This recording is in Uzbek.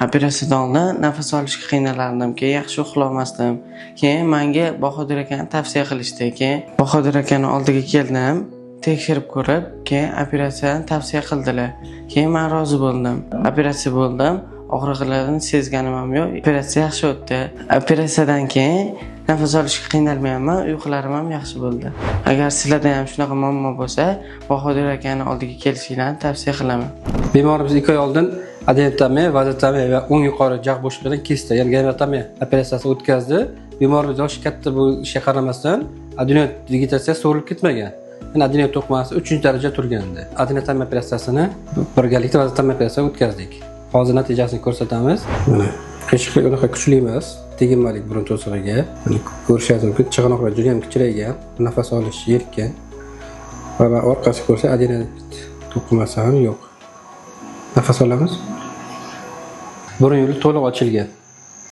Operatsiyadan oldin nafas olishga qiynalardim, keyin yaxshi uxlamasdim. Keyin menga Bahodir akani tavsiya qilishdi. Keyin Bahodir akani oldiga keldim, tekshirib ko'rib, keyin operatsiyani tavsiya qildilar. Keyin men rozi bo'ldim. Operatsiya bo'ldim. Og'riqlarni sezganim ham yo'q. Operatsiya yaxshi o'tdi. Operatsiyadan keyin nafas olishga qiynalmayapman, uyqularim ham yaxshi bo'ldi. Agar sizlarda ham shunaqa muammo bo'lsa, Bahodir akani oldiga kelishinglarni tavsiya qilaman. Bemorimiz 2 oy oldin adenektomiya, vazotomiya va o'ng yuqori jag' bo'shliqlarini kesdi. Ya'ni goniotomiya operatsiyasi o'tkazdi. Bemorimiz yoshi katta bo'lishiga qaramasdan adenoid vegetatsiyasi so'rilib ketmagan. Yani adenoid to'qimasi 3-daraja turgandi. Adenotomiya operatsiyasini birgalikda vazotomiya operatsiyasi o'tkazdik. Hozir natijasini ko'rsatamiz. Mana qiyshiqlik unaqa kuchli emas. Teginmalik burun to'sig'iga. Mana ko'rishingiz mumkin, chig'anoqlar juda ham kichraygan, nafas olish yelkan. Va orqasi ko'rsa adenoid to'qimasi ham yo'q. Nafas olamiz. Burun yo'li to'liq ochilgan.